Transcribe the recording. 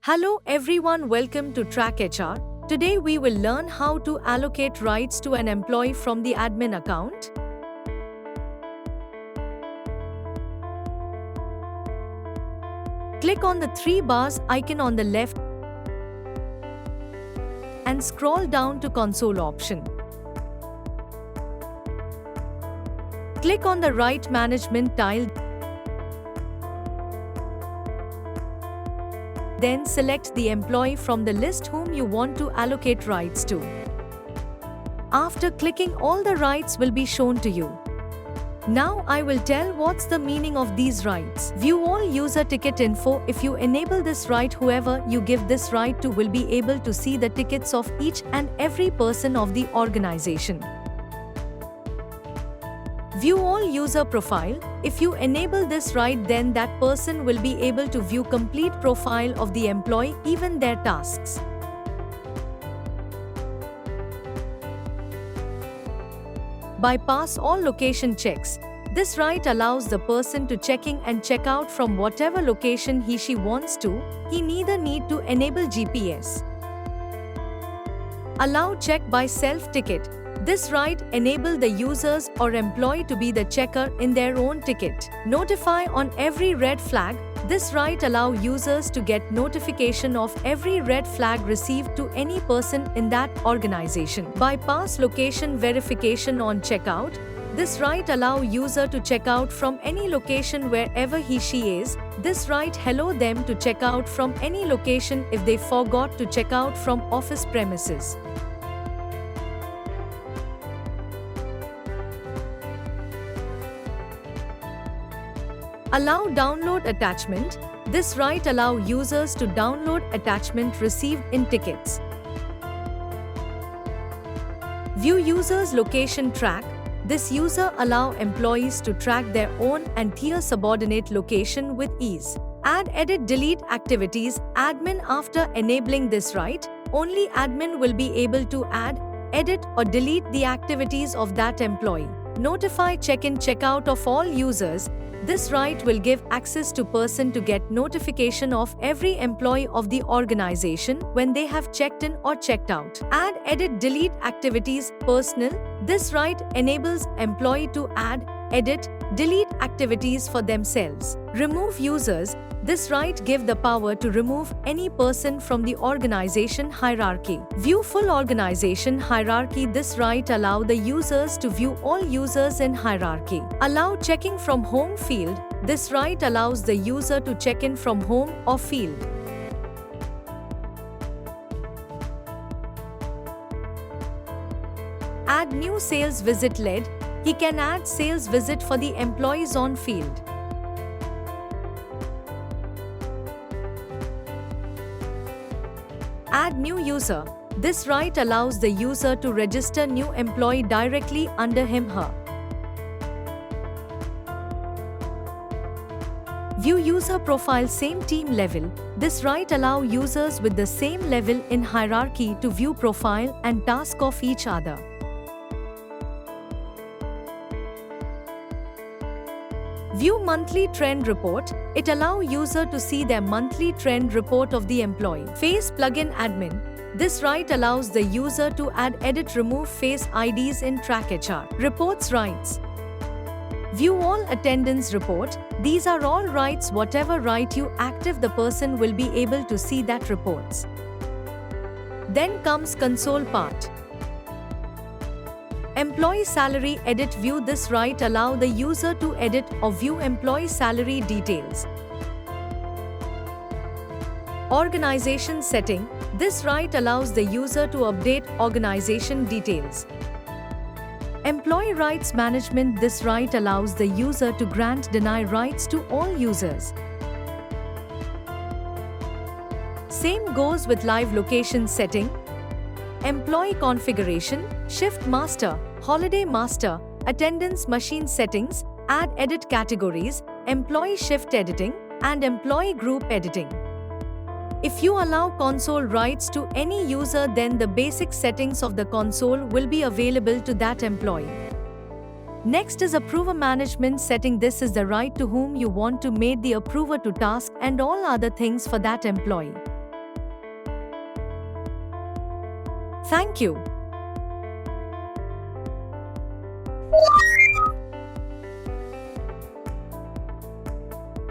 Hello everyone, welcome to Track HR. Today we will learn how to allocate rights to an employee from the admin account. Click on the three bars icon on the left and scroll down to console option. Click on the right management tile. Then select the employee from the list whom you want to allocate rights to. After clicking, all the rights will be shown to you. Now I will tell what's the meaning of these rights. View all user ticket info. If you enable this right, whoever you give this right to will be able to see the tickets of each and every person of the organization. View all user profile. If you enable this right, then that person will be able to view complete profile of the employee, even their tasks. Bypass all location checks. This right allows the person to check in and check out from whatever location he/she wants to. He neither need to enable GPS. Allow check by self-ticket. This right enables the users or employee to be the checker in their own ticket. Notify on every red flag. This right allows users to get notification of every red flag received to any person in that organization. Bypass location verification on checkout. This right allows user to check out from any location wherever he/she is. This right allows them to check out from any location if they forgot to check out from office premises. Allow download attachment. This right allows users to download attachment received in tickets. View users location track. This user allows employees to track their own and their subordinate location with ease. Add edit delete activities. Admin. After enabling this right, only admin will be able to add, edit or delete the activities of that employee. Notify check-in check-out of all users. This right will give access to person to get notification of every employee of the organization when they have checked in or checked out. Add edit delete activities personal. This right enables employee to add, edit, delete activities for themselves. Remove users. This right gives the power to remove any person from the organization hierarchy. View full organization hierarchy. This right allows the users to view all users in hierarchy. Allow checking from home field. This right allows the user to check in from home or field. Add new sales visit lead. He can add sales visit for the employees on field. Add new user. This right allows the user to register new employee directly under him/her. View user profile same team level. This right allows users with the same level in hierarchy to view profile and task of each other. View monthly trend report. It allows user to see their monthly trend report of the employee. Face plugin admin. This right allows the user to add, edit, remove face IDs in Track HR. Reports rights. View all attendance report. These are all rights. Whatever right you active, the person will be able to see that reports. Then comes console part. Employee salary edit. View. This right allow the user to edit or view employee salary details. Organization setting. This right allows the user to update organization details. Employee rights management. This right allows the user to grant, deny rights to all users. Same goes with live location setting. Employee configuration, shift master, holiday master, attendance machine settings, add edit categories, employee shift editing, and employee group editing. If you allow console rights to any user, then the basic settings of the console will be available to that employee. Next is approver management setting. This is the right to whom you want to make the approver to task and all other things for that employee. Thank you.